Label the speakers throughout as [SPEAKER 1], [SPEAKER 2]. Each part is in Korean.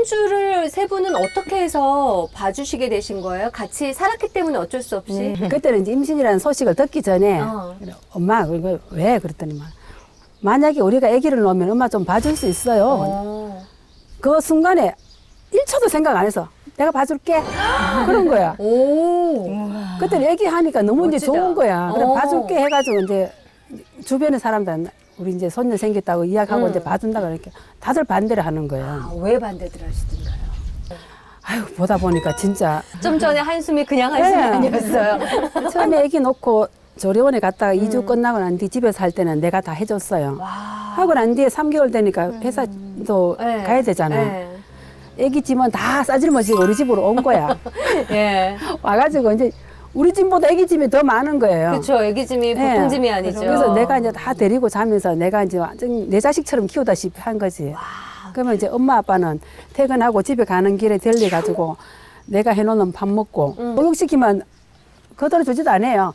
[SPEAKER 1] 손주를 세 분은 어떻게 해서 봐주시게 되신 거예요? 같이 살았기 때문에 어쩔 수 없이.
[SPEAKER 2] 그때는 이제 임신이라는 소식을 듣기 전에 그래, 엄마 그거 왜 그랬더니만 만약에 우리가 아기를 놓으면 엄마 좀 봐줄 수 있어요. 그 순간에 1초도 생각 안 해서 내가 봐줄게 그런 거야.
[SPEAKER 1] 오.
[SPEAKER 2] 그때 아기 하니까 너무 이제
[SPEAKER 1] 멋지다.
[SPEAKER 2] 좋은 거야. 그래 봐줄게 해가지고 이제 주변의 사람들 우리 이제 손녀 생겼다고 이야기하고 이제 봐준다 그러니까 다들 반대를 하는 거야.
[SPEAKER 1] 아, 왜 반대들 하시던가요?
[SPEAKER 2] 아유 보다 보니까 진짜
[SPEAKER 1] 좀 전에 한숨이 그냥 한숨이
[SPEAKER 2] 네.
[SPEAKER 1] 아니었어요.
[SPEAKER 2] 처음에 아기 놓고 조리원에 갔다가 2주 끝나고 난 뒤 집에서 살 때는 내가 다 해줬어요.
[SPEAKER 1] 와.
[SPEAKER 2] 하고 난 뒤에 3개월 되니까 회사도
[SPEAKER 1] 네.
[SPEAKER 2] 가야 되잖아.
[SPEAKER 1] 네.
[SPEAKER 2] 애기 짐은 다 싸질머지고 우리 집으로 온 거야.
[SPEAKER 1] 예.
[SPEAKER 2] 와가지고 이제 우리 짐보다 애기 짐이 더 많은 거예요.
[SPEAKER 1] 그렇죠. 애기 짐이
[SPEAKER 2] 네.
[SPEAKER 1] 보통 짐이 아니죠.
[SPEAKER 2] 그래서 내가 이제 다 데리고 자면서 내가 이제 완전 내 자식처럼 키우다시피 한 거지. 그러면 이제 엄마 아빠는 퇴근하고 집에 가는 길에 들려가지고 내가 해놓는 밥 먹고 목욕시키면 그대로 주지도 않아요.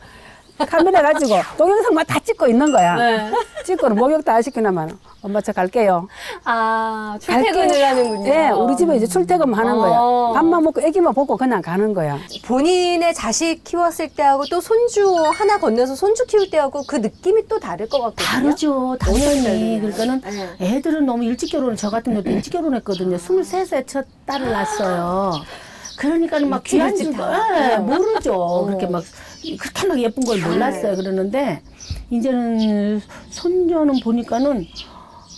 [SPEAKER 2] 카메라 가지고 동영상만 다 찍고 있는 거야.
[SPEAKER 1] 네.
[SPEAKER 2] 찍고는 목욕 다 시키나면 엄마 저 갈게요.
[SPEAKER 1] 아, 출퇴근을
[SPEAKER 2] 갈게.
[SPEAKER 1] 하는군요.
[SPEAKER 2] 네, 우리 집에 이제 출퇴근 하는 거야. 밥만 먹고 애기만 보고 그냥 가는 거야.
[SPEAKER 1] 본인의 자식 키웠을 때하고 또 손주 하나 건너서 손주 키울 때하고 그 느낌이 또 다를 것 같거든요.
[SPEAKER 3] 다르죠. 당연히. 그러니까는
[SPEAKER 1] 네.
[SPEAKER 3] 애들은 너무 일찍 결혼을, 저 같은 경우도 일찍 결혼했거든요. 23세 첫 딸을 낳았어요. 그러니까는 막 귀한
[SPEAKER 1] 일찍
[SPEAKER 3] 줄
[SPEAKER 1] 다.
[SPEAKER 3] 모르죠. 그렇게 막, 그렇게 막 예쁜 걸 몰랐어요. 그러는데, 이제는 손녀는 보니까는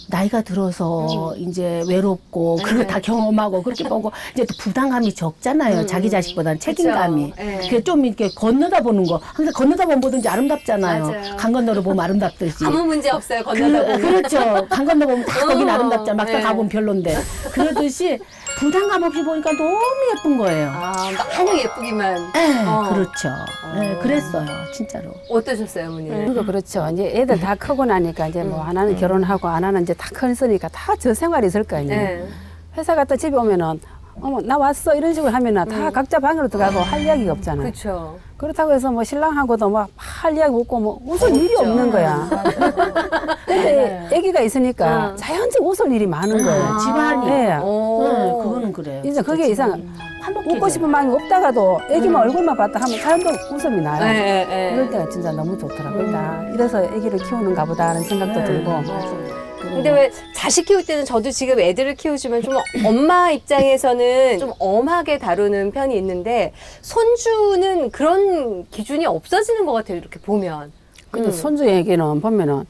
[SPEAKER 3] 나이가 들어서 이제 외롭고, 그걸 다 경험하고, 그렇게 보고, 이제 또 부담감이 적잖아요. 자기 자식보다는 책임감이.
[SPEAKER 1] 그쵸. 네.
[SPEAKER 3] 그게 좀 이렇게 건너다 보는 거. 항상 건너다 보면 뭐든지 아름답잖아요.
[SPEAKER 1] 맞아요.
[SPEAKER 3] 강 건너러 보면 아름답듯이.
[SPEAKER 1] 아무 문제 없어요. 건너다 보면.
[SPEAKER 3] 그렇죠. 강 건너 보면 다 거긴
[SPEAKER 1] 어,
[SPEAKER 3] 아름답잖아. 막상
[SPEAKER 1] 네.
[SPEAKER 3] 가보면 별론데. 그러듯이 부담감 없이 보니까 너무 예쁜 거예요.
[SPEAKER 1] 아, 마냥 예쁘기만.
[SPEAKER 3] 네,
[SPEAKER 1] 어.
[SPEAKER 3] 그렇죠. 네, 그랬어요. 진짜로.
[SPEAKER 1] 어떠셨어요, 어머니는?
[SPEAKER 2] 그리고 그렇죠. 이제 애들 다 크고 나니까 이제 뭐 하나는 결혼하고 하나는 이제 다 컸으니까 다 저 생활이 있을 거 아니에요.
[SPEAKER 1] 네.
[SPEAKER 2] 회사 갔다 집에 오면은 어머 나 왔어 이런 식으로 하면은 다 각자 방으로 들어가고 할 이야기가 없잖아요.
[SPEAKER 1] 그렇죠.
[SPEAKER 2] 그렇다고 해서 뭐 신랑하고도 막 할 이야기 없고 뭐 웃을 일이 없는 거야. 근데 아기가 있으니까 자연적 웃을 일이 많은 거예요.
[SPEAKER 3] 집안이.
[SPEAKER 2] 네.
[SPEAKER 1] 오.
[SPEAKER 3] 네, 그거는 그래요.
[SPEAKER 2] 이제 그게 이상
[SPEAKER 3] 한복해져요.
[SPEAKER 2] 웃고 싶은 마음이 없다가도 애기만 얼굴만 봤다 하면 자연적 웃음이 나요.
[SPEAKER 1] 네, 네.
[SPEAKER 2] 이럴 때가 진짜 너무 좋더라고요. 나 이래서 아기를 키우는가 보다 하는 생각도 들고.
[SPEAKER 1] 근데 왜 자식 키울 때는 저도 지금 애들을 키우지만 좀 엄마 입장에서는 좀 엄하게 다루는 편이 있는데 손주는 그런 기준이 없어지는 것 같아요. 이렇게 보면.
[SPEAKER 2] 근데 손주 얘기는 보면은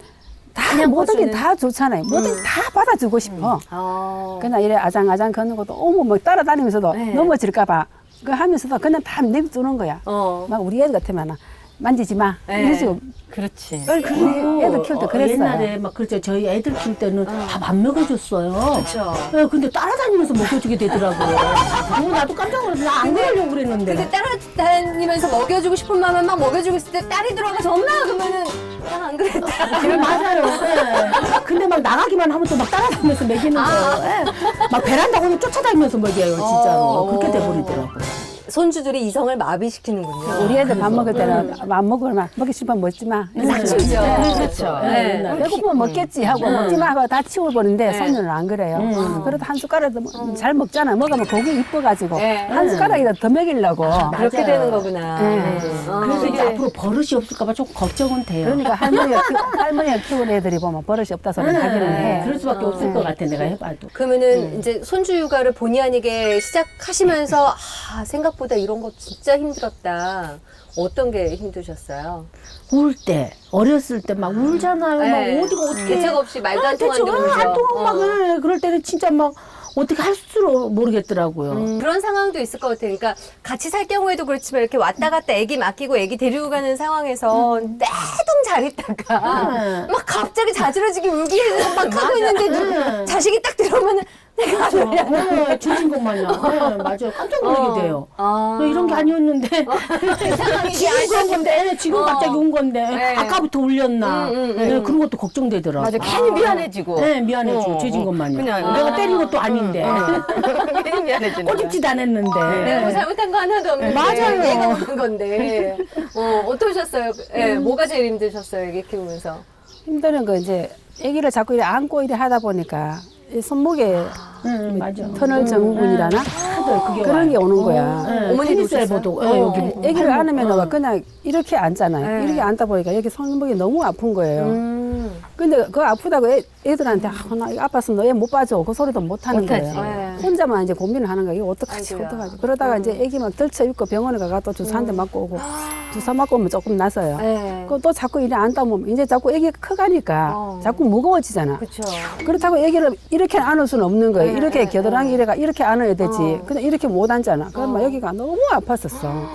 [SPEAKER 2] 다
[SPEAKER 1] 그냥
[SPEAKER 2] 모든 게
[SPEAKER 1] 커주는?
[SPEAKER 2] 다 좋잖아요. 모든 게 다 받아주고 싶어.
[SPEAKER 1] 아.
[SPEAKER 2] 그냥 이래 아장아장 걷는 것도 어머 뭐 따라다니면서도
[SPEAKER 1] 네.
[SPEAKER 2] 넘어질까봐 그 하면서도 그냥 다 내두는 거야. 막 우리 애들 같으면 만지지 마.
[SPEAKER 1] 네.
[SPEAKER 2] 이런 식으로.
[SPEAKER 1] 그렇지.
[SPEAKER 2] 우리 애들 키울 때 그랬어요.
[SPEAKER 3] 옛날에 막 그렇죠. 저희 애들 키울 때는 밥 안 먹여줬어요.
[SPEAKER 1] 그렇죠.
[SPEAKER 3] 네, 근데 따라다니면서 먹여주게 되더라고요. 나도 깜짝 놀라서 나 안 그러려고 그랬는데.
[SPEAKER 1] 근데 따라다니면서 먹여주고 싶은 마음에 막 먹여주고 있을 때 딸이 들어가서 엄마 그러면은 난 안 그랬다.
[SPEAKER 3] 그래, 맞아요. 네. 근데 막 나가기만 하면 또 막 따라다니면서 먹이는 거예요. 네. 막 베란다 오면 쫓아다니면서 먹여요, 진짜로. 그렇게 돼버리더라고요.
[SPEAKER 1] 손주들이 이성을 마비시키는군요.
[SPEAKER 2] 우리 애들 밥 먹을 때는 안 먹으면 먹기 싶으면 먹지 마.
[SPEAKER 1] 그렇죠. 그렇죠.
[SPEAKER 2] 네.
[SPEAKER 1] 네.
[SPEAKER 2] 배고프면 먹겠지 하고 먹지 마 하고 다 치워버리는데 손녀는 안 그래요. 그래도 한 숟가락도 잘 먹잖아. 먹으면 고기 이뻐가지고
[SPEAKER 1] 네.
[SPEAKER 2] 한 숟가락이라도 더 먹이려고.
[SPEAKER 1] 그렇게
[SPEAKER 3] 맞아요.
[SPEAKER 1] 되는 거구나.
[SPEAKER 2] 네.
[SPEAKER 3] 그래서 이제 앞으로 버릇이 없을까봐 좀 걱정은 돼요.
[SPEAKER 2] 그러니까 할머니가 키우는 애들이 보면 버릇이 없다 소리 하기는 해.
[SPEAKER 3] 그럴 수밖에 없을 것 같아, 내가 해봐도.
[SPEAKER 1] 그러면은 이제 손주 육아를 본의 아니게 시작하시면서 생각보다 이런 거 진짜 힘들었다. 어떤 게 힘드셨어요?
[SPEAKER 3] 울 때, 어렸을 때 막 울잖아요.
[SPEAKER 1] 네.
[SPEAKER 3] 막 어디가 어떻게.
[SPEAKER 1] 대책 없이 말도 안 통하는데 울죠.
[SPEAKER 3] 안 통하고 막, 예. 그럴 때는 진짜 막 어떻게 할 줄을 모르겠더라고요.
[SPEAKER 1] 그런 상황도 있을 것 같아요. 그러니까 같이 살 경우에도 그렇지만 이렇게 왔다 갔다 애기 맡기고 애기 데리고 가는 상황에서 내동 잘 있다가 막 갑자기 자지러지게 울기 해서 막 하고 있는데 자식이 딱 들어오면은 내가 안 울려.
[SPEAKER 3] 주신 것만요. 맞아요. 깜짝 놀라게 돼요. 이런 게 아니었는데. 지금 그런 건데, 지금 갑자기 운 건데,
[SPEAKER 1] 네.
[SPEAKER 3] 아까부터 울렸나. 네, 그런 것도 걱정되더라고요.
[SPEAKER 4] 맞아, 괜히 미안해지고.
[SPEAKER 3] 네, 미안해지고, 죄진 것만요.
[SPEAKER 4] 그냥.
[SPEAKER 3] 내가 때린 것도 아닌데.
[SPEAKER 4] 괜히 미안해지는 거야.
[SPEAKER 3] 꼬집지도 않았는데.
[SPEAKER 1] 내가 뭐 잘못한 거 하나도 없는데
[SPEAKER 3] 맞아요.
[SPEAKER 1] 얘가 그런 건데 어떠셨어요? 뭐가 제일 힘드셨어요? 애기 키우면서?
[SPEAKER 2] 힘드는 거 이제 아기를 자꾸 이렇게 안고 이래 하다 보니까 이 손목에
[SPEAKER 3] 맞아.
[SPEAKER 2] 터널 증후군이라나
[SPEAKER 3] 하도 그게
[SPEAKER 2] 그런
[SPEAKER 3] 와요.
[SPEAKER 2] 게 오는 거야.
[SPEAKER 1] 어머니도
[SPEAKER 3] 테니스
[SPEAKER 1] 오셨어요?
[SPEAKER 3] 엘보도 여기
[SPEAKER 2] 아기를 안으면 그냥 이렇게 앉잖아요.
[SPEAKER 1] 네.
[SPEAKER 2] 이렇게 앉다 보니까 여기 손목이 너무 아픈 거예요. 근데 그 아프다고 애들한테 나 이거 아파서 너 애 못 봐줘. 그 소리도 못 하는
[SPEAKER 1] 못하지.
[SPEAKER 2] 거예요.
[SPEAKER 1] 네.
[SPEAKER 2] 혼자만 이제 고민을 하는 거야. 이거 어떡하지,
[SPEAKER 1] 아이고야.
[SPEAKER 2] 어떡하지. 그러다가 이제 애기 막 들쳐 입고 병원에 가가 또 주사 한 대 맞고 오고 주사 맞고 오면 조금 나서요.
[SPEAKER 1] 네.
[SPEAKER 2] 또 자꾸 이래 앉다 보면 이제 자꾸 애기가 커가니까 자꾸 무거워지잖아.
[SPEAKER 1] 그렇죠.
[SPEAKER 2] 그렇다고 애기를 이렇게 안을 수는 없는 거예요.
[SPEAKER 1] 네,
[SPEAKER 2] 이렇게
[SPEAKER 1] 네,
[SPEAKER 2] 겨드랑이 이래가 이렇게 안아야 되지.
[SPEAKER 1] 어.
[SPEAKER 2] 근데 이렇게 못 앉잖아. 그러면 여기가 너무 아팠었어.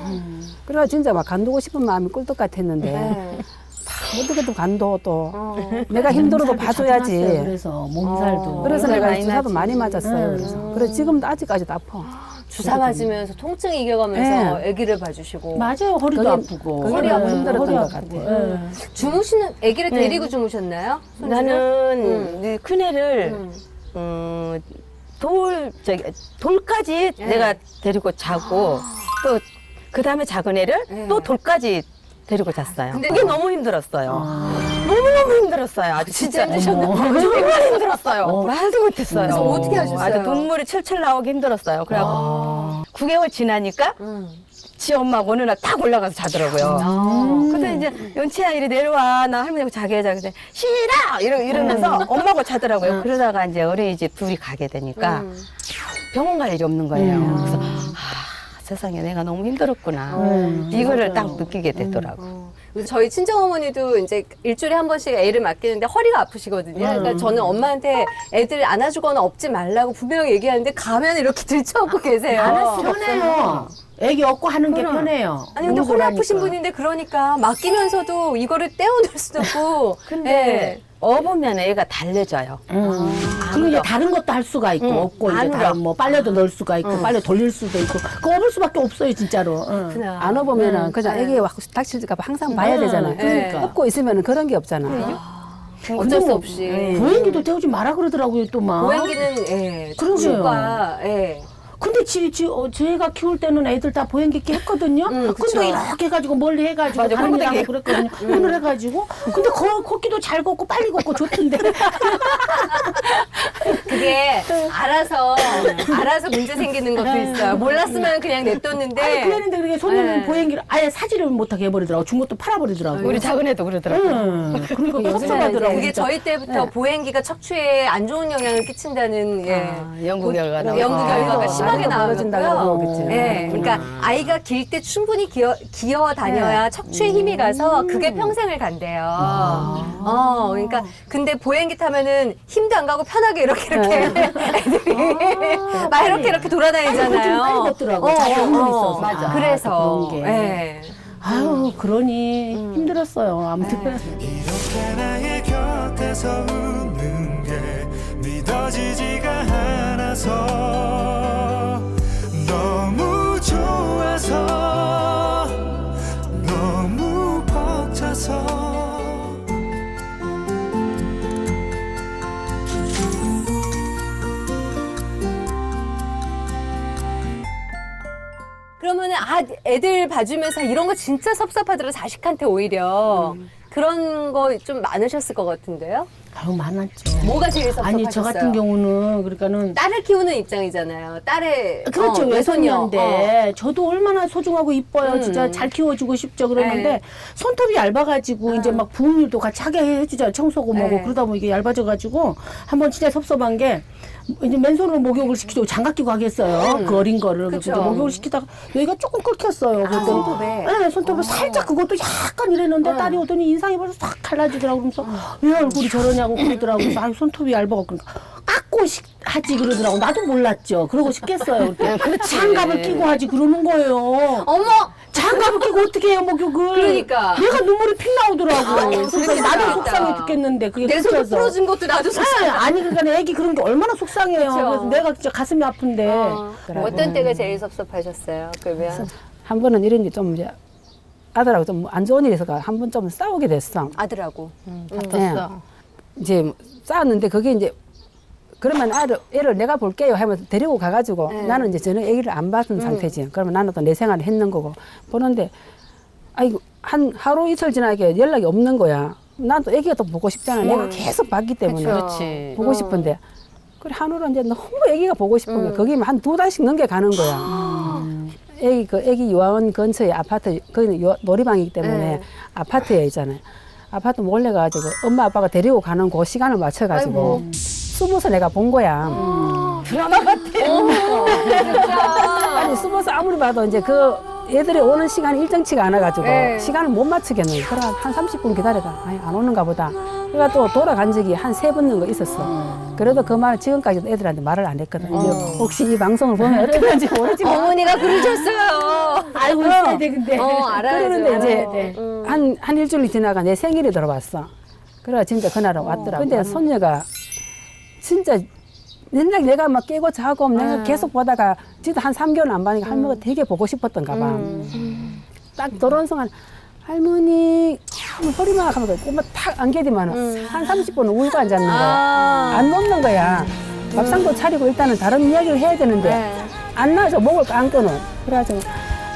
[SPEAKER 2] 그래가 진짜 막 간두고 싶은 마음이 꿀떡 같았는데
[SPEAKER 1] 네.
[SPEAKER 2] 어떻게든 간도 또 내가 힘들어도 봐줘야지.
[SPEAKER 3] 그래서 몸살도.
[SPEAKER 2] 그래서
[SPEAKER 4] 몸살
[SPEAKER 2] 내가
[SPEAKER 4] 많이
[SPEAKER 2] 주사도
[SPEAKER 4] 나지.
[SPEAKER 2] 많이 맞았어요. 그래서 그래 지금도 아직까지도 아파.
[SPEAKER 1] 주사 맞으면서 통증 이겨가면서 아기를 봐주시고
[SPEAKER 3] 맞아요. 허리도
[SPEAKER 2] 그게-
[SPEAKER 3] 아프고.
[SPEAKER 2] 그게
[SPEAKER 3] 허리
[SPEAKER 2] 너무
[SPEAKER 3] 아프고,
[SPEAKER 2] 힘들었던
[SPEAKER 3] 허리
[SPEAKER 2] 것
[SPEAKER 3] 아프고.
[SPEAKER 2] 같아요.
[SPEAKER 3] 예.
[SPEAKER 1] 주무시는 아기를 데리고 주무셨나요? 손주를?
[SPEAKER 4] 나는 이 큰애를 돌까지 내가 데리고 자고 또 그 다음에 작은 애를 또 돌까지 데리고 잤어요.
[SPEAKER 1] 근데
[SPEAKER 4] 그게 너무 힘들었어요. 너무너무 힘들었어요. 아주 진짜 정말 힘들었어요. 말도 못했어요.
[SPEAKER 1] 그래서 어떻게 하셨어요?
[SPEAKER 4] 아주 눈물이 철철 나오기 힘들었어요. 그래갖고 9개월 지나니까 지 엄마가 어느 날 딱 올라가서 자더라고요. 그때 이제 연치야 이리 내려와 나 할머니하고 자게 하자 그때 싫어 이러면서 엄마하고 자더라고요. 그러다가 이제 어린이집 둘이 가게 되니까 병원 갈 일이 없는 거예요. 그래서 세상에 내가 너무 힘들었구나. 이거를 딱 느끼게 되더라고.
[SPEAKER 1] 그래서 저희 친정어머니도 이제 일주일에 한 번씩 애를 맡기는데 허리가 아프시거든요. 그러니까 저는 엄마한테 애들 안아주거나 업지 말라고 분명히 얘기하는데 가면 이렇게 들쳐업고 계세요.
[SPEAKER 3] 편해요. 애기 업고 하는 게 편해요.
[SPEAKER 1] 아니 근데 허리
[SPEAKER 3] 운동을
[SPEAKER 1] 아프신
[SPEAKER 3] 하니까.
[SPEAKER 1] 분인데 그러니까 맡기면서도 이거를 떼어놓을 수도 없고.
[SPEAKER 4] 근데 업으면 애가 달래져요.
[SPEAKER 3] 그리고 이제 다른 것도 할 수가 있고 없고 이제
[SPEAKER 4] 안으로.
[SPEAKER 3] 다른 뭐 빨래도 넣을 수가 있고 빨래 돌릴 수도 있고 그거 업을 수밖에 없어요 진짜로.
[SPEAKER 2] 안 업으면은 그냥 애기 닥칠까 봐 항상 봐야 되잖아.
[SPEAKER 1] 그러니까.
[SPEAKER 2] 업고 있으면은 그런 게 없잖아.
[SPEAKER 1] 어쩔 수 없이.
[SPEAKER 3] 보행기도 태우지 마라 그러더라고요 또 막.
[SPEAKER 1] 고양이는
[SPEAKER 3] 그러게요.
[SPEAKER 1] 척추가
[SPEAKER 3] 근데 제가 키울 때는 애들 다 보행기 끼 했거든요.
[SPEAKER 1] 그쵸.
[SPEAKER 3] 근데 이렇게 해가지고 멀리 해가지고
[SPEAKER 4] 맞아,
[SPEAKER 3] 다니라고
[SPEAKER 4] 홈백이.
[SPEAKER 3] 그랬거든요. 오늘 해가지고. 근데 걷기도 잘 걷고 빨리 걷고 좋던데.
[SPEAKER 1] 그게 알아서 문제 생기는 것도 있어요. 몰랐으면 그냥 냅뒀는데.
[SPEAKER 3] 아니 그랬는데 그게 손님
[SPEAKER 1] 네.
[SPEAKER 3] 보행기를 아예 사지를 못하게 해버리더라고. 준 것도 팔아버리더라고.
[SPEAKER 4] 우리 작은 애도 그러더라고요.
[SPEAKER 3] 그러니까 섭섭하더라고.
[SPEAKER 1] 그게
[SPEAKER 3] 진짜.
[SPEAKER 1] 저희 때부터 보행기가 척추에 안 좋은 영향을 끼친다는
[SPEAKER 4] 연구 결과가 나와서.
[SPEAKER 1] 연구 결과가
[SPEAKER 2] 아,
[SPEAKER 1] 심하게
[SPEAKER 2] 벌어진다고
[SPEAKER 1] 나와요.
[SPEAKER 2] 그러겠지.
[SPEAKER 1] 네, 그러니까 아이가 길 때 충분히 기어 다녀야 척추에 힘이 가서 그게 평생을 간대요. 그러니까 근데 보행기 타면은 힘도 안 가고 편하게 이렇게 애들이 막 이렇게 돌아다니잖아요.
[SPEAKER 3] 빨리 걷더라고. 자기 힘이 있어서.
[SPEAKER 1] 맞아.
[SPEAKER 3] 아,
[SPEAKER 1] 그래서
[SPEAKER 3] 그런 게.
[SPEAKER 1] 예.
[SPEAKER 3] 아유 그러니 힘들었어요. 아무튼.
[SPEAKER 5] 이렇게 나의 곁에서 웃는 게 믿어지지가 않아서 너무 좋아서 너무 벅차서
[SPEAKER 1] 그러면은 애들 봐주면서 이런 거 진짜 섭섭하더라 자식한테 오히려 그런 거 좀 많으셨을 것 같은데요?
[SPEAKER 3] 아유 많았죠.
[SPEAKER 1] 뭐가 제일 섭섭하셨어요?
[SPEAKER 3] 아니 저 같은 경우는 그러니까는
[SPEAKER 1] 딸을 키우는 입장이잖아요. 딸의
[SPEAKER 3] 그렇죠.
[SPEAKER 1] 외손녀.
[SPEAKER 3] 외손녀인데 저도 얼마나 소중하고 이뻐요. 진짜 잘 키워주고 싶죠. 그러는데
[SPEAKER 1] 네.
[SPEAKER 3] 손톱이 얇아가지고 이제 막 부은 일도 같이 하게 해주잖아요. 청소고 뭐고
[SPEAKER 1] 네.
[SPEAKER 3] 그러다 보면 이게 얇아져가지고 한번 진짜 섭섭한 게 이제 맨손으로 목욕을 시키고 장갑 끼고 하겠어요. 그 어린 거를.
[SPEAKER 1] 그쵸.
[SPEAKER 3] 그래서 목욕을 시키다가 여기가 조금 끓겼어요. 그랬더니
[SPEAKER 1] 손톱에?
[SPEAKER 3] 네, 손톱을 살짝 그것도 약간 이랬는데 딸이 오더니 인상이 벌써 싹 달라지더라고. 그러면서 왜 얼굴이 저러냐고 그러더라고. 그래서 아유 손톱이 얇아갖고 그러니까 깎고 하지 그러더라고. 나도 몰랐죠. 그러고 싶겠어요. 장갑을 끼고 하지 그러는 거예요.
[SPEAKER 1] 어머!
[SPEAKER 3] 장갑을 끼고 어떻게 해요 목욕을.
[SPEAKER 1] 그러니까.
[SPEAKER 3] 얘가 눈물이 픽 나오더라고. 그래서
[SPEAKER 1] 그렇게
[SPEAKER 3] 나도
[SPEAKER 1] 나왔다.
[SPEAKER 3] 속상해 죽겠는데 그게
[SPEAKER 1] 내 손을
[SPEAKER 3] 흩어져서.
[SPEAKER 1] 풀어준 것도 나도
[SPEAKER 3] 네,
[SPEAKER 1] 속상해.
[SPEAKER 3] 아니 그러니까 애기 그런 게 얼마나 속상해요.
[SPEAKER 1] 그쵸.
[SPEAKER 3] 그래서 내가 진짜 가슴이 아픈데.
[SPEAKER 1] 어떤 때가 제일 섭섭하셨어요? 그러면
[SPEAKER 2] 한 번은 이런 게 좀 이제 아들하고 좀 안 좋은 일이 있어서 한 번 좀 싸우게 됐어.
[SPEAKER 1] 아들하고.
[SPEAKER 4] 바빴어.
[SPEAKER 2] 이제 싸웠는데 그게 이제 그러면 애를 내가 볼게요 하면서 데리고 가가지고 나는 이제 저는 애기를 안 받은 상태지. 그러면 나는 또 내 생활을 했는 거고 보는데 아이고 하루 이틀 지나니까 연락이 없는 거야. 난 또 애기가 또 보고 싶잖아. 내가 계속 봤기 때문에.
[SPEAKER 1] 그쵸.
[SPEAKER 4] 그렇지.
[SPEAKER 2] 보고 싶은데. 그래, 한우는 이제 너무 애기가 보고 싶은 거야. 거기 한 2달씩 넘게 가는 거야. 애기 유아원 근처에 아파트, 거기는 놀이방이기 때문에
[SPEAKER 1] 네.
[SPEAKER 2] 아파트에 있잖아요. 아파트 몰래 가지고 엄마 아빠가 데리고 가는 그 시간을 맞춰가지고 숨어서 내가 본 거야.
[SPEAKER 4] 드라마 같아.
[SPEAKER 2] 아니, 숨어서 아무리 봐도 이제 그 애들이 오는 시간이 일정치가 않아가지고
[SPEAKER 1] 네.
[SPEAKER 2] 시간을 못 맞추겠는 거야. 그래, 한 30분 기다려다. 아니, 안 오는가 보다. 그러니까 또 돌아간 적이 한 3번 정도 있었어. 그래도 그 말 지금까지도 애들한테 말을 안 했거든. 이제 혹시 이 방송을 보면 어떻게 하는지 모르지만.
[SPEAKER 1] 어머니가 그러셨어요.
[SPEAKER 3] 알고 있어야 돼, 근데.
[SPEAKER 1] 알아야죠.
[SPEAKER 2] 그러는데 이제
[SPEAKER 3] 알아야 돼.
[SPEAKER 2] 한 일주일이 지나가 내 생일이 들어왔어. 그래 진짜 그날은 왔더라고. 근데 손녀가 진짜 맨날 내가 막 깨고 자고 내가 계속 보다가 진짜 한 3개월 안 봐니까 할머니가 되게 보고 싶었던가 봐. 딱 들어온 순간 할머니 허리막 하면 꼬마 탁 안겨디면 한 30분은 울고 앉았는 거야. 안 놓는 거야. 밥상도 차리고 일단은 다른 이야기를 해야 되는데
[SPEAKER 1] 네.
[SPEAKER 2] 안 나와서 목을 감고는. 그래가지고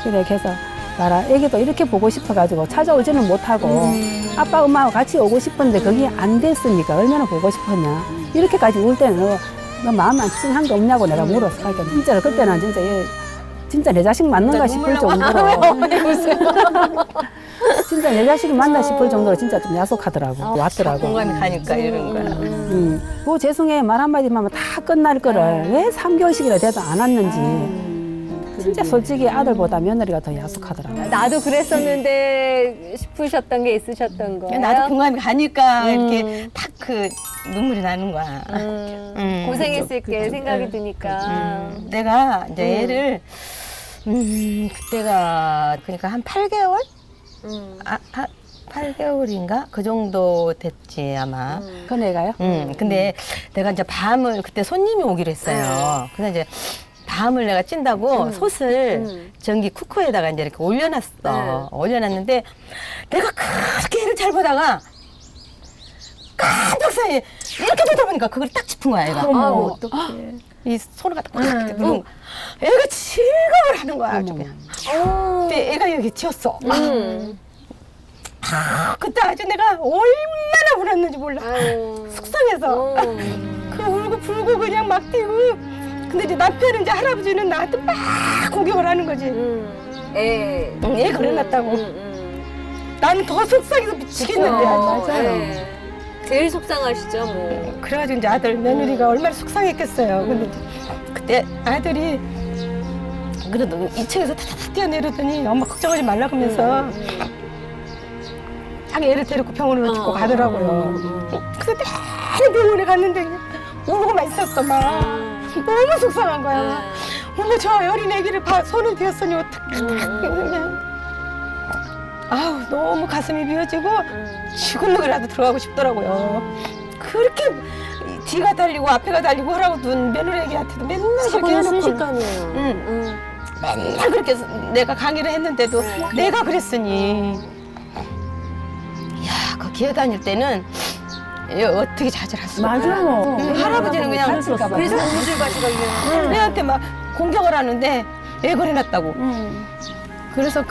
[SPEAKER 2] 그래 그래서 나라 애기도 이렇게 보고 싶어가지고 찾아오지는 못하고 아빠 엄마하고 같이 오고 싶었는데 그게 안 됐으니까 얼마나 보고 싶었냐. 이렇게까지 울 때는 너 마음 안 찡한 거 없냐고 내가 물었어. 그러니까 진짜 그때는 진짜 얘 진짜 내 자식 맞는가 싶을 정도로 진짜 내 자식이 맞나 싶을 정도로 진짜 좀 야속하더라고. 왔더라고.
[SPEAKER 4] 공감이 가니까 이런 거야.
[SPEAKER 2] 그 죄송해 말 한마디만 하면 다 끝날 거를 왜 3개월씩이나 돼도 안 왔는지. 진짜 솔직히 아들보다 며느리가 더 야속하더라고.
[SPEAKER 1] 나도 그랬었는데 싶으셨던 게 있으셨던 거.
[SPEAKER 4] 나도 공감이 가니까 이렇게 탁 그 눈물이 나는 거야.
[SPEAKER 1] 고생했을 게 생각이 드니까.
[SPEAKER 4] 내가 이제 애를 그때가 그러니까 한 8개월? 8개월인가? 그 정도 됐지 아마.
[SPEAKER 2] 그 애가요?
[SPEAKER 4] 근데 내가 이제 밤을 그때 손님이 오기로 했어요. 그래서 이제 밤을 내가 찐다고 솥을 전기 쿠커에다가 이제 이렇게 올려놨어. 올려놨는데 내가 그렇게 애를 잘 보다가 깜짝 사이에 이렇게 보다 보니까 그걸 딱 짚은 거야 애가.
[SPEAKER 1] 어떡해.
[SPEAKER 4] 이 손을 갖다 꽉 이렇게 누르는 거야. 애가 질겁을 하는 거야 아주 그냥. 근데 애가 여기 튀었어. 그때 아주 내가 얼마나 울었는지 몰라. 속상해서. 그 울고 불고 그냥 막 뛰고. 근데 이제 남편은 이제 할아버지는 나한테 막 공격을 하는 거지. 얘 그래놨다고. 나는 더 속상해서 미치겠는데.
[SPEAKER 1] 맞아요. 제일 속상하시죠, 뭐.
[SPEAKER 4] 그래가지고 이제 아들 며느리가 얼마나 속상했겠어요. 근데 이제 그때 아들이 그래도 2층에서 타타타 뛰어내리더니 엄마 걱정하지 말라고 하면서 자기 애를 데리고 병원으로 데리고 가더라고요. 그래서 내내 병원에 갔는데 울고만 있었어 막. 너무 속상한 거야. 막. 어머 저 어린 애기를 손을 대었으니 어떡해. 그냥 아우 너무 가슴이 미어지고 지글르기라도 들어가고 싶더라고요. 그렇게 뒤가 달리고 앞에가 달리고 하라고 며느리한테도 맨날 그렇게 해놓고
[SPEAKER 1] 순식간이에요.
[SPEAKER 4] 맨날 그렇게 내가 강의를 했는데도 내가 그랬으니 야, 그 기어 다닐 때는 어떻게 자제할 수가 없어.
[SPEAKER 3] 맞아요.
[SPEAKER 4] 할아버지는 그냥
[SPEAKER 1] 그래서 우물가시가 유명해요.
[SPEAKER 4] 내한테 막 공격을 하는데 왜 그래놨다고. 그래서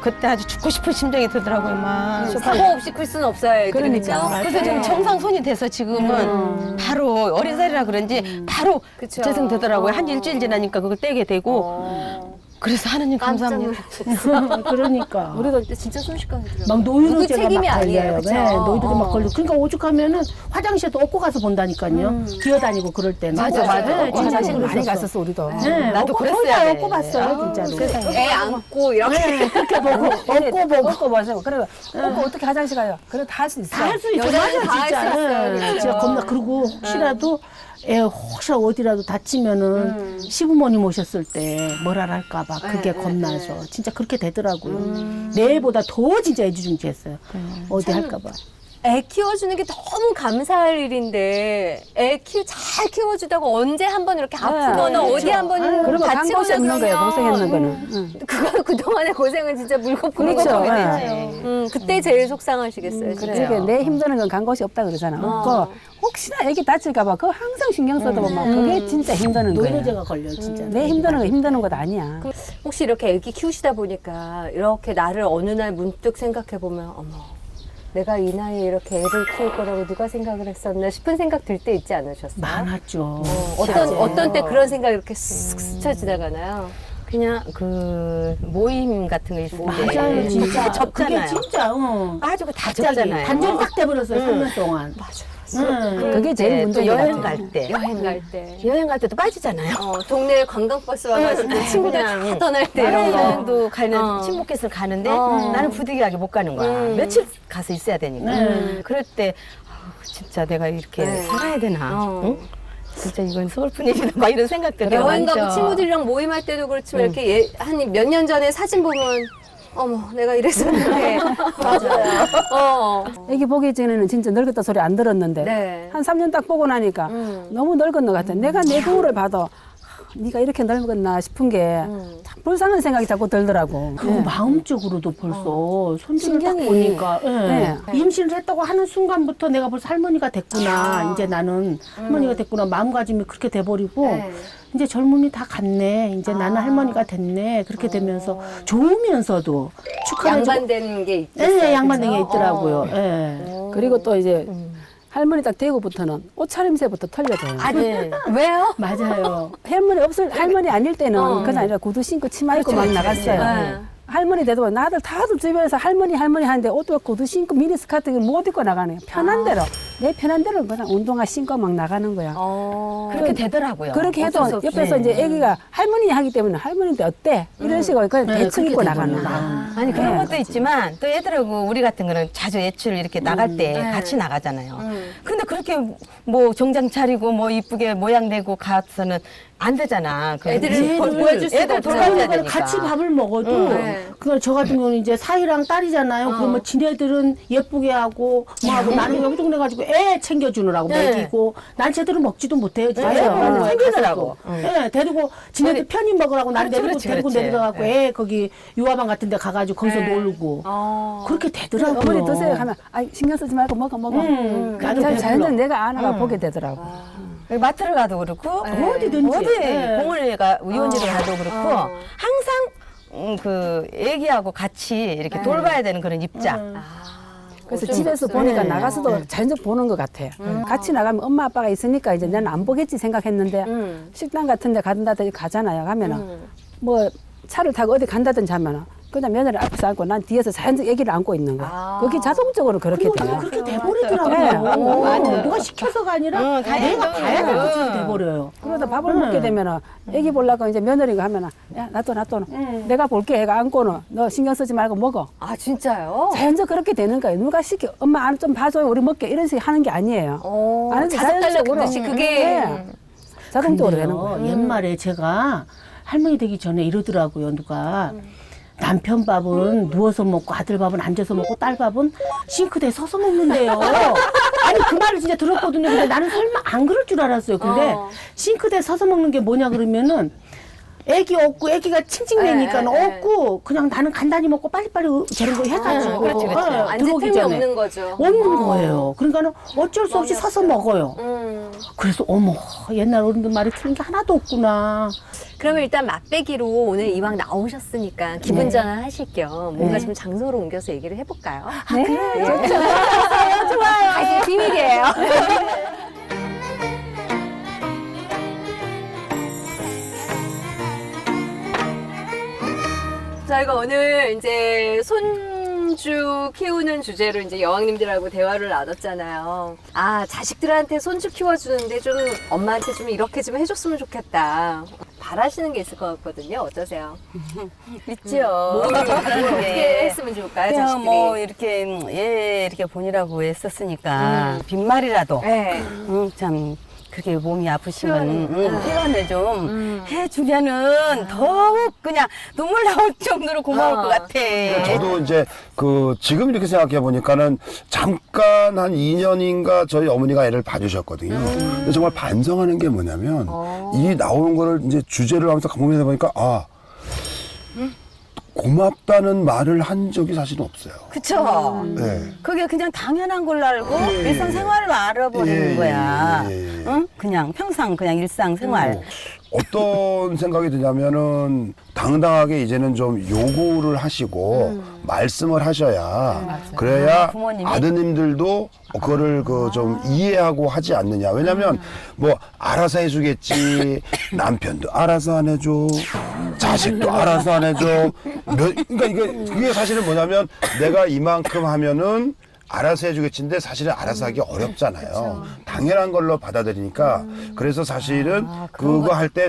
[SPEAKER 4] 그때 아주 죽고 싶은 심정이 들더라고요, 막.
[SPEAKER 1] 사고 없이 클 수는 없어요, 애들이.
[SPEAKER 2] 그러니까.
[SPEAKER 1] 그죠?
[SPEAKER 4] 그래서 지금 정상손이 돼서 지금은 바로 어린 살이라 그런지 바로
[SPEAKER 1] 그쵸.
[SPEAKER 4] 재생되더라고요. 한 일주일 지나니까 그걸 떼게 되고. 그래서 하느님
[SPEAKER 1] 깜짝
[SPEAKER 4] 감사합니다.
[SPEAKER 1] 놀랐어요.
[SPEAKER 3] 그러니까.
[SPEAKER 1] 우리도 진짜 순식간에 들어요.
[SPEAKER 3] 막 노이로제가 막
[SPEAKER 1] 책임이 아니에요,
[SPEAKER 3] 걸려요.
[SPEAKER 1] 그쵸?
[SPEAKER 3] 네, 노이로제 막 걸리고. 그러니까 오죽하면은 화장실도 업고 가서 본다니까요. 기어다니고 그럴 때는.
[SPEAKER 4] 맞아, 맞아.
[SPEAKER 3] 네, 진짜
[SPEAKER 2] 화장실 많이
[SPEAKER 3] 그랬었어.
[SPEAKER 2] 갔었어 우리도.
[SPEAKER 3] 네,
[SPEAKER 4] 나도
[SPEAKER 3] 업고
[SPEAKER 4] 그랬어야
[SPEAKER 3] 혼자
[SPEAKER 4] 돼.
[SPEAKER 3] 업고 봤어요, 진짜로.
[SPEAKER 1] 애 안고 이렇게.
[SPEAKER 3] 네, 그렇게 보고 업고 보고.
[SPEAKER 2] 먹고 보세요. 그래 먹고 어떻게 화장실 가요? 그래 다 할 수 있어.
[SPEAKER 3] 다 할 수 있어.
[SPEAKER 1] 여자는 다 할 수
[SPEAKER 3] 진짜.
[SPEAKER 1] 있어요,
[SPEAKER 3] 네,
[SPEAKER 1] 그렇죠.
[SPEAKER 3] 진짜 겁나. 그리고 혹시라도 애 혹시나 어디라도 다치면은 시부모님 오셨을 때 뭐라 할까봐 그게 겁나서 진짜 그렇게 되더라고요. 내 애보다 더 진짜 애지중지했어요. 어디 할까봐.
[SPEAKER 1] 애 키워주는 게 너무 감사할 일인데 애 잘 키워주다가 언제 한번 이렇게 아프거나 어디 한번
[SPEAKER 2] 그러면 간 곳이
[SPEAKER 1] 다치거나
[SPEAKER 2] 없는 거예요. 고생했는
[SPEAKER 1] 그러면
[SPEAKER 2] 거는. 응.
[SPEAKER 1] 그거 그동안의 고생은 진짜 물고 뿌리고
[SPEAKER 2] 그렇죠.
[SPEAKER 1] 보면
[SPEAKER 2] 네.
[SPEAKER 1] 그때 제일 속상하시겠어요. 진짜.
[SPEAKER 2] 그러니까 내 힘드는 건 간 곳이 없다 그러잖아. 없고 혹시나 애기 다칠까봐 그거 항상 신경 써도 보면 그게 진짜 힘드는 거예요.
[SPEAKER 3] 노이로제가 걸려 진짜.
[SPEAKER 2] 내 힘드는 거 힘드는 것 아니야.
[SPEAKER 1] 혹시 이렇게 애기 키우시다 보니까 이렇게 나를 어느 날 문득 생각해 보면 어머 내가 이 나이에 이렇게 애를 키울 거라고 누가 생각을 했었나 싶은 생각 들 때 있지 않으셨어요?
[SPEAKER 3] 많았죠.
[SPEAKER 1] 어떤 때 그런 생각이 이렇게 쓱 스쳐 지나가나요?
[SPEAKER 4] 그냥 그 모임 같은 거 있을 때
[SPEAKER 3] 맞아요, 진짜.
[SPEAKER 4] 다 접잖아요.
[SPEAKER 3] 그게 진짜,
[SPEAKER 4] 빠지고 다
[SPEAKER 3] 갑자기
[SPEAKER 4] 접잖아요.
[SPEAKER 3] 단절이 딱 돼버렸어요, 3년 동안.
[SPEAKER 2] 그게 제일
[SPEAKER 4] 또
[SPEAKER 2] 문제인 것
[SPEAKER 4] 여행
[SPEAKER 2] 같아요.
[SPEAKER 4] 갈 때.
[SPEAKER 1] 여행 갈 때.
[SPEAKER 4] 여행 갈 때도 빠지잖아요.
[SPEAKER 1] 동네에 관광버스 와가지고 친구들 다 떠날 때 이런 거.
[SPEAKER 4] 여행도 가는 친목해서 가는데 나는 부득이하게 못 가는 거야. 며칠 가서 있어야 되니까. 그럴 때 진짜 내가 이렇게 살아야 되나? 응? 진짜 이건 서글픈 일이다. 막 이런 생각들이
[SPEAKER 1] 여행 가고
[SPEAKER 4] 많죠.
[SPEAKER 1] 친구들이랑 모임할 때도 그렇지만 이렇게 한 몇 년 전에 사진 보면 어머 내가 이랬었는데 맞아요.
[SPEAKER 2] 애기 보기 전에는 진짜 늙었다 소리 안 들었는데
[SPEAKER 1] 네.
[SPEAKER 2] 한 3년 딱 보고 나니까 너무 늙은 것 같아. 내가 내 거울을 봐도 네가 이렇게 늙었나 싶은 게 참 불쌍한 생각이 자꾸 들더라고.
[SPEAKER 3] 그리고 마음적으로도 벌써 손주를 딱
[SPEAKER 2] 신경이-
[SPEAKER 3] 보니까
[SPEAKER 2] 네.
[SPEAKER 3] 임신을 했다고 하는 순간부터 내가 벌써 할머니가 됐구나. 이제 나는 할머니가 됐구나. 마음가짐이 그렇게 돼버리고
[SPEAKER 1] 네.
[SPEAKER 3] 이제 젊은이 다 갔네. 이제 나는 할머니가 됐네. 그렇게 되면서 좋으면서도 축하를
[SPEAKER 1] 양반된 게 있겠어요.
[SPEAKER 3] 네, 양반된 게
[SPEAKER 1] 그죠?
[SPEAKER 3] 있더라고요. 예.
[SPEAKER 2] 그리고 또 이제 할머니 딱 되고부터는 옷차림새부터 틀려져요.
[SPEAKER 4] 아, 네.
[SPEAKER 1] 왜요?
[SPEAKER 3] 맞아요.
[SPEAKER 2] 할머니 아닐 때는 그냥 아니라 구두 신고 치마 입고 막 나갔어요.
[SPEAKER 1] 네.
[SPEAKER 2] 할머니 돼도 나들 다들 주변에서 할머니 하는데 옷도 구두 신고 미니스커트 못 입고 나가네요. 편한 대로 내 편한 대로 그냥 운동화 신고 막 나가는 거야.
[SPEAKER 4] 그렇게 되더라고요.
[SPEAKER 2] 그렇게 해도
[SPEAKER 4] 어쩔 수 없이.
[SPEAKER 2] 옆에서 이제 애기가 할머니 하기 때문에 할머니인데 어때? 이런 식으로 그냥
[SPEAKER 3] 네,
[SPEAKER 2] 대충 입고
[SPEAKER 3] 그렇게
[SPEAKER 2] 나가는
[SPEAKER 3] 돼버려요,
[SPEAKER 2] 거야.
[SPEAKER 3] 마음.
[SPEAKER 4] 아니 그런
[SPEAKER 2] 네.
[SPEAKER 4] 것도 있지만 또 애들하고 우리 같은 거는 자주 외출 이렇게 나갈 때 같이 나가잖아요. 근데 그렇게 뭐 정장 차리고 뭐 이쁘게 모양 내고 가서는 안 되잖아. 그
[SPEAKER 1] 애들을 보여줄 수가
[SPEAKER 4] 애들
[SPEAKER 1] 없죠.
[SPEAKER 4] 돌봐줘야
[SPEAKER 3] 그러니까
[SPEAKER 4] 되니까.
[SPEAKER 3] 같이 밥을 먹어도
[SPEAKER 1] 네.
[SPEAKER 3] 그저 같은 경우는 이제 사이랑 딸이잖아요. 그러면 지네들은 예쁘게 하고 뭐 하고 나는 여기저기 해가지고 애 챙겨주느라고 먹이고 난 제대로 먹지도 못해요.
[SPEAKER 4] 맞아요. 챙기느라고.
[SPEAKER 3] 예, 데리고 지네들 편히 먹으라고 난 데리고
[SPEAKER 4] 그렇지,
[SPEAKER 3] 데리고
[SPEAKER 4] 그렇지.
[SPEAKER 3] 내려가고 애 거기 유아방 같은 데 가가지고 거기서 놀고 그렇게 되더라고요.
[SPEAKER 2] 어머니 드세요 하면 아 신경 쓰지 말고 먹어.
[SPEAKER 3] 나도
[SPEAKER 2] 자,
[SPEAKER 3] 배불러.
[SPEAKER 2] 자연스레 내가 안아가 보게 되더라고.
[SPEAKER 4] 마트를 가도 그렇고
[SPEAKER 3] 어디든지.
[SPEAKER 4] 어디
[SPEAKER 3] 네.
[SPEAKER 4] 공원에 유원지를 가도 그렇고 항상 그 애기하고 같이 이렇게 돌봐야 되는 그런 입장.
[SPEAKER 2] 그래서
[SPEAKER 1] 어쩔 수
[SPEAKER 2] 집에서
[SPEAKER 1] 없어요.
[SPEAKER 2] 보니까
[SPEAKER 1] 네.
[SPEAKER 2] 나가서도 자연스레 보는 것 같아. 같이 나가면 엄마 아빠가 있으니까 이제 나는 안 보겠지 생각했는데 식당 같은 데 간다든지 가잖아요. 가면은 뭐 차를 타고 어디 간다든지 하면은 그냥 며느리 앞에서 앉고 난 뒤에서 자연스레 애기를 안고 있는 거야. 그게 자동적으로 그렇게 돼요.
[SPEAKER 3] 그렇게 돼버리더라고요.
[SPEAKER 2] 네.
[SPEAKER 3] 누가 시켜서가 아니라
[SPEAKER 4] 응,
[SPEAKER 3] 내가
[SPEAKER 4] 다행이죠.
[SPEAKER 3] 봐야 될 것처럼 돼버려요.
[SPEAKER 2] 그러다 밥을 먹게 되면은 애기 보려고 이제 며느리가 하면은 야 놔둬 내가 볼게 애가 안고는 너 신경 쓰지 말고 먹어.
[SPEAKER 1] 아 진짜요?
[SPEAKER 2] 자연적 그렇게 되는 거예요. 누가 시켜 엄마 좀 봐줘요 우리 먹게 이런 식으로 하는 게 아니에요. 아는데
[SPEAKER 1] 자작
[SPEAKER 2] 자연적으로.
[SPEAKER 1] 달라붙듯이 그게
[SPEAKER 2] 네. 자동적으로 되는
[SPEAKER 3] 근데요,
[SPEAKER 2] 거예요.
[SPEAKER 3] 옛말에 제가 할머니 되기 전에 이러더라고요. 누가 남편 밥은 누워서 먹고 아들 밥은 앉아서 먹고 딸 밥은 싱크대에 서서 먹는데요. 아니 그 말을 진짜 들었거든요. 근데 나는 설마 안 그럴 줄 알았어요. 근데 싱크대에 서서 먹는 게 뭐냐 그러면은 애기 없고 애기가 칭칭대니까 없고 그냥 나는 간단히 먹고 빨리빨리 저런 거 해가지고
[SPEAKER 4] 그렇지, 그렇지.
[SPEAKER 1] 앉을
[SPEAKER 3] 들어오기
[SPEAKER 1] 틈이
[SPEAKER 3] 전에
[SPEAKER 1] 없는 거죠.
[SPEAKER 3] 없는 거예요. 그러니까는 어쩔 수 없이 서서 먹어요. 그래서 어머 옛날 어른들 말이 틀린 게 하나도 없구나.
[SPEAKER 1] 그러면 일단 맛배기로 오늘 이왕 나오셨으니까 기분 전환 하실 겸 뭔가 좀 장소로 옮겨서 얘기를 해볼까요?
[SPEAKER 2] 네.
[SPEAKER 1] 좋아요. 아직 비밀이에요. 저희가 오늘 이제 손주 키우는 주제로 이제 여왕님들하고 대화를 나눴잖아요. 아, 자식들한테 손주 키워주는데 좀 엄마한테 좀 이렇게 좀 해줬으면 좋겠다. 바라시는 게 있을 것 같거든요. 어떠세요?
[SPEAKER 4] 있죠.
[SPEAKER 1] 어떻게 했으면 좋을까요,
[SPEAKER 4] 그냥
[SPEAKER 1] 자식들이?
[SPEAKER 4] 뭐 이렇게 이렇게 보니라고 애썼으니까 빈말이라도
[SPEAKER 1] 네.
[SPEAKER 4] 참 그렇게 몸이 아프시면 표현을 좀 해주면은 더욱 그냥 눈물 나올 정도로 고마울 것 같아.
[SPEAKER 6] 저도 이제 지금 이렇게 생각해 보니까는 잠깐 한 2년인가 저희 어머니가 애를 봐주셨거든요. 근데 정말 반성하는 게 뭐냐면 이 나오는 거를 이제 주제를 하면서 가보다 보니까 고맙다는 말을 한 적이 사실은 없어요.
[SPEAKER 4] 그쵸?
[SPEAKER 6] 네.
[SPEAKER 4] 그게 그냥 당연한 걸로 알고 일상생활로 알아버리는
[SPEAKER 6] 예,
[SPEAKER 4] 거야.
[SPEAKER 6] 예, 예.
[SPEAKER 4] 응? 그냥 평상 그냥 일상생활.
[SPEAKER 6] 어떤 생각이 드냐면은 당당하게 이제는 좀 요구를 하시고 말씀을 하셔야 그래야
[SPEAKER 4] 부모님이?
[SPEAKER 6] 아드님들도 그거를 그 좀 이해하고 하지 않느냐. 왜냐면 뭐 알아서 해주겠지. 남편도 알아서 안 해줘. 자식도 알아서 안 해줘. 그러니까 그게 사실은 뭐냐면 내가 이만큼 하면은 알아서 해주겠지인데 사실은 알아서 하기 어렵잖아요. 당연한 걸로 받아들이니까 그래서 사실은 그거 할 때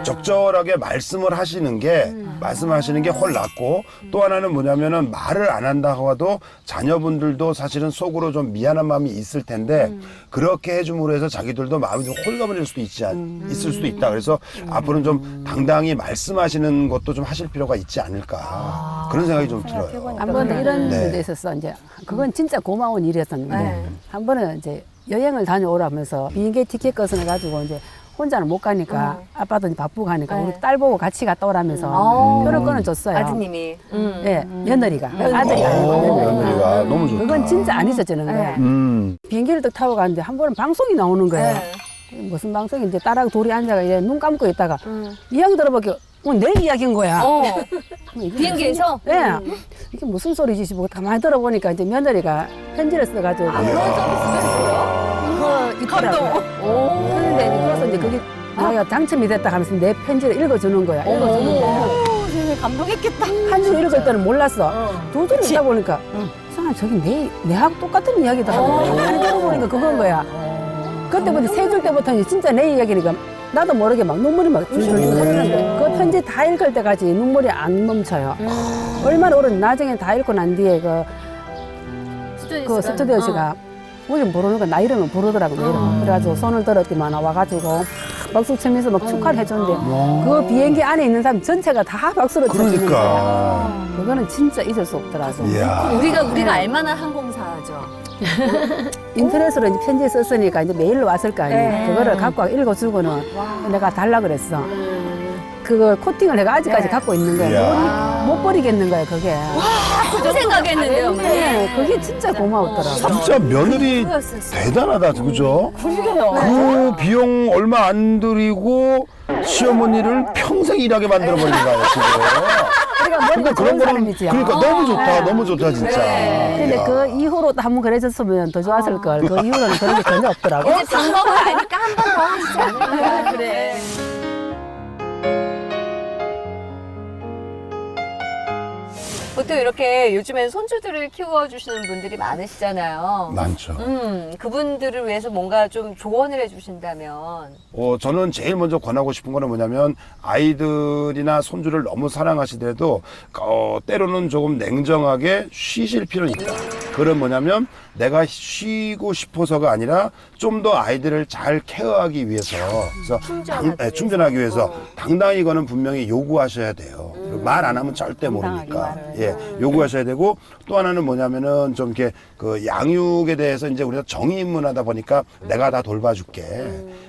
[SPEAKER 6] 적절하게 말씀을 하시는 게 말씀하시는 게 훨 낫고 또 하나는 뭐냐면은 말을 안 한다 하고도 자녀분들도 사실은 속으로 좀 미안한 마음이 있을 텐데 그렇게 해줌으로 해서 자기들도 마음이 좀 홀가분해질 수도 있을 수도 있다. 그래서 앞으로는 좀 당당히 말씀하시는 것도 좀 하실 필요가 있지 않을까 그런 생각이 좀 들어요.
[SPEAKER 2] 한 번은 이런
[SPEAKER 6] 네.
[SPEAKER 2] 일도 있었어. 이제 그건 진짜 고마운 일이었었는데 한 번은 이제 여행을 다녀오라면서 비행기 티켓 값을 가지고 이제 혼자는 못 가니까 아빠도 이제 바쁘고 하니까 우리 딸 보고 같이 갔다 오라면서 표를 끊어줬어요.
[SPEAKER 1] 아드님이.
[SPEAKER 2] 네, 며느리가 아들이 아니고
[SPEAKER 6] 며느리가 너무 좋다.
[SPEAKER 2] 그건 진짜 안 잊어지는 거야. 비행기를 딱 타고 가는데 한 번은 방송이 나오는 거예요. 무슨 방송인데 딸하고 둘이 앉아가 이제 눈 감고 있다가 이야기 들어보니까 내 이야기인 거야.
[SPEAKER 1] 비행기에서?
[SPEAKER 2] 예. 이게 무슨 소리지 싶고 가만히 들어보니까 이제 며느리가 편지를 써가지고.
[SPEAKER 1] 그런 서비스가 있어요?
[SPEAKER 2] 그거 있더라고요. 그런데 이제 그래서 이제 그게 자기가 당첨이 됐다 하면서 내 편지를 읽어주는 거야. 읽어주는데.
[SPEAKER 4] 세상에 감동했겠다.
[SPEAKER 2] 한 줄 읽을 때는 몰랐어. 두 줄 읽다 보니까 이상하게 저기 내하고 똑같은 이야기더라고. 가만히 들어보니까 그건 거야. 그때부터 세 줄 때부터 진짜 내 이야기니까 나도 모르게 막 눈물이 막 줄줄 흐르는데 그 편지 다 읽을 때까지 눈물이 안 멈춰요. 얼마나 오래 나중에 다 읽고 난 뒤에 그 스튜디오 씨가 우리 부르는 거 나 이름을 부르더라고. 내 이름을. 그래가지고 손을 들었더만 와가지고 박수 치면서 막 축하를 해줬는데 그 비행기 안에 있는 사람 전체가 다 박수를 쳐주는 거야.
[SPEAKER 6] 그러니까.
[SPEAKER 2] 그거는 진짜 잊을 수 없더라고.
[SPEAKER 6] 이야.
[SPEAKER 1] 우리가 알만한 항공사죠.
[SPEAKER 2] 인터넷으로 이제 편지 썼으니까 이제 메일로 왔을 거 아니에요. 그거를 갖고 읽어주고는 내가 달라 그랬어. 그거 코팅을 내가 아직까지 갖고 있는 거야.
[SPEAKER 6] 이야.
[SPEAKER 2] 못 버리겠는 거야, 그게.
[SPEAKER 1] 그 생각했는데요.
[SPEAKER 2] 네, 그게 진짜 고마웠더라고.
[SPEAKER 6] 진짜 며느리 대단하다, 그죠? 그 비용 얼마 안 들이고 시어머니를 평생 일하게 만들어버린 거예요, 지금.
[SPEAKER 2] 그러니까 머리가 좋은 사람이지.
[SPEAKER 6] 그러니까 너무 좋다, 너무 좋다, 진짜.
[SPEAKER 2] 근데
[SPEAKER 6] 이야.
[SPEAKER 2] 그 이후로 또 한 번 그래줬으면 더 좋았을 걸. 그 이후로는 그런 게 전혀 없더라고.
[SPEAKER 1] 이제 방법을 아니까 한 번 더 하시지 않을까. 그래. 보통 이렇게 요즘엔 손주들을 키워주시는 분들이 많으시잖아요.
[SPEAKER 6] 많죠.
[SPEAKER 1] 그분들을 위해서 뭔가 좀 조언을 해주신다면.
[SPEAKER 6] 저는 제일 먼저 권하고 싶은 거는 뭐냐면 아이들이나 손주를 너무 사랑하시더라도 때로는 조금 냉정하게 쉬실 필요는 있다. 그건 뭐냐면 내가 쉬고 싶어서가 아니라 좀 더 아이들을 잘 케어하기 위해서 그래서 충전하기 위해서 당당히 이거는 분명히 요구하셔야 돼요. 말 안 하면 절대 모르니까. 예, 요구하셔야 되고 또 하나는 뭐냐면은 좀 이렇게 그 양육에 대해서 이제 우리가 정의인문하다 보니까 내가 다 돌봐줄게.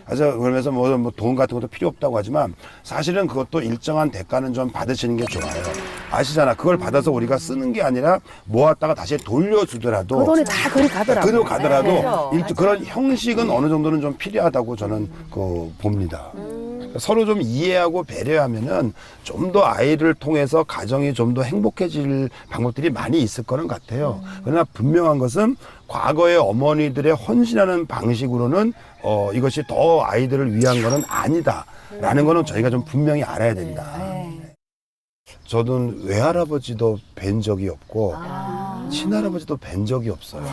[SPEAKER 6] 그래서 그러면서 뭐 돈 같은 것도 필요 없다고 하지만 사실은 그것도 일정한 대가는 좀 받으시는 게 좋아요. 아시잖아. 그걸 받아서 우리가 쓰는 게 아니라 모았다가 다시 돌려주더라도
[SPEAKER 2] 그 돈이 다 그리 가더라고.
[SPEAKER 6] 그대로 가더라도
[SPEAKER 1] 네,
[SPEAKER 6] 그런 형식은 어느 정도는 좀 필요하다고 저는 봅니다. 서로 좀 이해하고 배려하면은 좀 더 아이를 통해서 가정이 좀 더 행복해질 방법들이 많이 있을 거는 같아요. 그러나 분명한 것은 과거의 어머니들의 헌신하는 방식으로는 이것이 더 아이들을 위한 거는 아니다라는 거는 저희가 좀 분명히 알아야 된다. 저는 외할아버지도 뵌 적이 없고 친할아버지도 뵌 적이 없어요.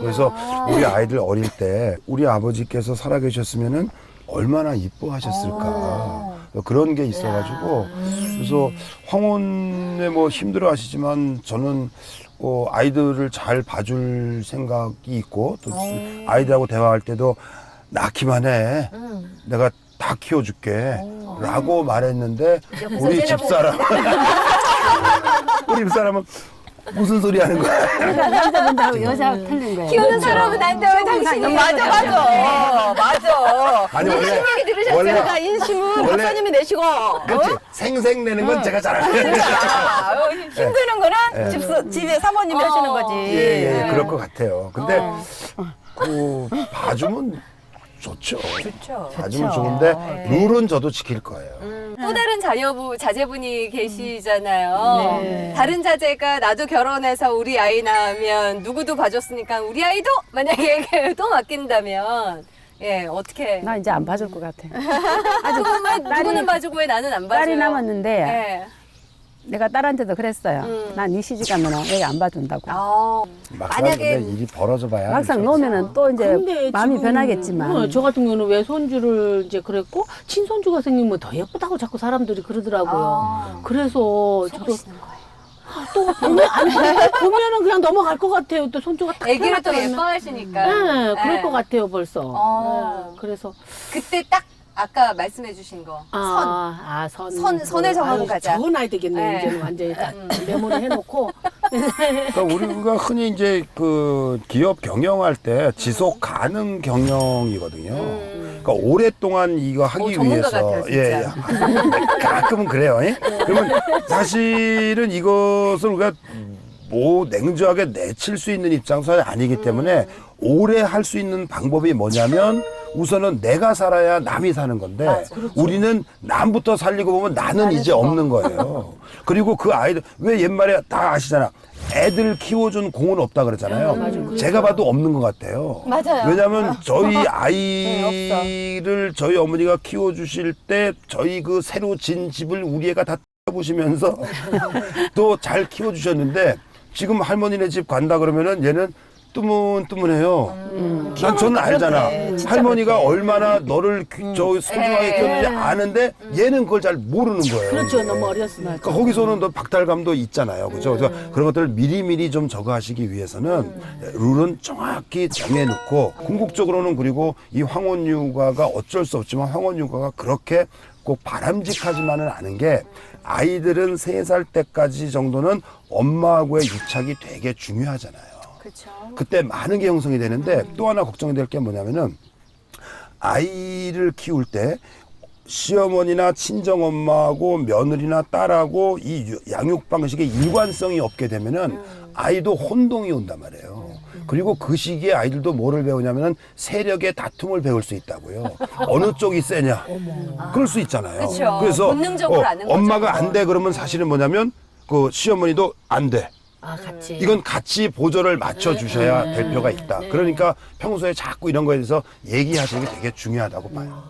[SPEAKER 6] 그래서 우리 아이들 어릴 때 우리 아버지께서 살아계셨으면은 얼마나 이뻐하셨을까. 그런 게 있어가지고. 그래서 황혼에 뭐 힘들어 하시지만 저는 아이들을 잘 봐줄 생각이 있고 또 아이들하고 대화할 때도 낳기만 해. 내가 다 키워줄게. 라고 말했는데 우리 집사람은 무슨 소리 하는 거야?
[SPEAKER 2] 그러니까 남자분들하고 여자하고 틀린 거예요.
[SPEAKER 1] 키우는 사람은 안돼 왜 당신이
[SPEAKER 4] 맞아.
[SPEAKER 6] 아니 원래
[SPEAKER 1] 얘기 들으셨죠?
[SPEAKER 6] 원래
[SPEAKER 4] 제가 인심은 박사님이 내시고.
[SPEAKER 6] 그렇지 생생 내는 건 제가 잘 알아요.
[SPEAKER 4] 힘드는 거는 집에 사모님이 하시는 거지.
[SPEAKER 6] 예, 그럴 것 같아요. 근데 그 봐주면 좋죠. 봐주면 좋은데 룰은 저도 지킬 거예요.
[SPEAKER 1] 또 다른 자제분이 계시잖아요. 다른 자제가 나도 결혼해서 우리 아이 낳으면 누구도 봐줬으니까 우리 아이도 만약에 또 맡긴다면 예 어떻게?
[SPEAKER 2] 나 이제 안 봐줄 것 같아.
[SPEAKER 1] 누구는 봐주고 왜 나는 안 봐줘요?
[SPEAKER 2] 딸이 남았는데
[SPEAKER 1] 예.
[SPEAKER 2] 내가 딸한테도 그랬어요. 난 이 시집 가면 애안 봐준다고.
[SPEAKER 1] 아,
[SPEAKER 6] 막상
[SPEAKER 1] 만약에
[SPEAKER 6] 근데 일이 벌어져봐야
[SPEAKER 2] 막상 놓으면은 또 이제
[SPEAKER 3] 근데
[SPEAKER 2] 마음이
[SPEAKER 3] 지금,
[SPEAKER 2] 변하겠지만.
[SPEAKER 3] 저 같은 경우는 외손주를 이제 그랬고 친손주가 생기면 더 예쁘다고 자꾸 사람들이 그러더라고요. 그래서 저도 또 보면은 그냥 넘어갈 것 같아요. 또 손주가 딱
[SPEAKER 1] 애기를 또
[SPEAKER 3] 태어났다면.
[SPEAKER 1] 예뻐하시니까.
[SPEAKER 3] 네, 그럴
[SPEAKER 1] 예.
[SPEAKER 3] 것 같아요 벌써.
[SPEAKER 1] 어.
[SPEAKER 3] 네, 그래서
[SPEAKER 1] 그때 딱 아까 말씀해주신 거 선을 정하고 가자.
[SPEAKER 3] 적어 놔야 되겠네.
[SPEAKER 1] 네.
[SPEAKER 3] 이제는 완전히 다 메모를 해놓고.
[SPEAKER 6] 그러니까 우리가 흔히 이제 그 기업 경영할 때 지속 가능 경영이거든요. 그러니까 오랫동안 이거 하기
[SPEAKER 1] 전문가
[SPEAKER 6] 위해서
[SPEAKER 1] 같아요, 진짜.
[SPEAKER 6] 가끔은 그래요. 예? 그러면 사실은 이것을 우리가 뭐 냉정하게 내칠 수 있는 입장에서 아니기 때문에 오래 할 수 있는 방법이 뭐냐면 우선은 내가 살아야 남이 사는 건데 우리는 남부터 살리고 보면 나는 이제 없는 거예요. 그리고 그 아이들 왜 옛말에 다 아시잖아. 애들 키워준 공은 없다 그랬잖아요. 제가 봐도 없는 것 같아요.
[SPEAKER 1] 맞아요.
[SPEAKER 6] 왜냐하면 저희 아이를 저희 어머니가 키워주실 때 저희 그 새로 진 집을 우리 애가 다 보시면서 또 잘 키워주셨는데 지금 할머니네 집 간다 그러면은 얘는 뜨문뜨문해요. 난 저는 알잖아. 할머니가 얼마나 너를 저 소중하게 키웠는지 아는데 얘는 그걸 잘 모르는 거예요.
[SPEAKER 3] 그렇죠. 너무 어렸으니까.
[SPEAKER 6] 그러니까 거기서는 또 박탈감도 있잖아요. 그죠? 그래서 그런 것들을 미리미리 좀 적어하시기 위해서는 룰은 정확히 정해놓고 궁극적으로는 그리고 이 황혼 육아가 어쩔 수 없지만 황혼 육아가 그렇게 꼭 바람직하지만은 않은 게 아이들은 3살 때까지 정도는 엄마하고의 유착이 되게 중요하잖아요.
[SPEAKER 1] 그렇죠.
[SPEAKER 6] 그때 많은 게 형성이 되는데 또 하나 걱정이 될 게 뭐냐면은 아이를 키울 때 시어머니나 친정엄마하고 며느리나 딸하고 이 양육 방식에 일관성이 없게 되면은 아이도 혼동이 온단 말이에요. 그리고 그 시기에 아이들도 뭐를 배우냐면은 세력의 다툼을 배울 수 있다고요. 어느 쪽이 세냐. 그럴 수 있잖아요.
[SPEAKER 1] 그쵸.
[SPEAKER 6] 그래서
[SPEAKER 1] 본능적으로 아는 거죠,
[SPEAKER 6] 엄마가
[SPEAKER 1] 그건.
[SPEAKER 6] 안 돼 그러면 사실은 뭐냐면 그 시어머니도 안 돼.
[SPEAKER 3] 같이.
[SPEAKER 6] 이건 같이 보조를 맞춰 주셔야 될 필요가 있다. 그러니까 평소에 자꾸 이런 거에 대해서 얘기하시는 게 되게 중요하다고 봐요.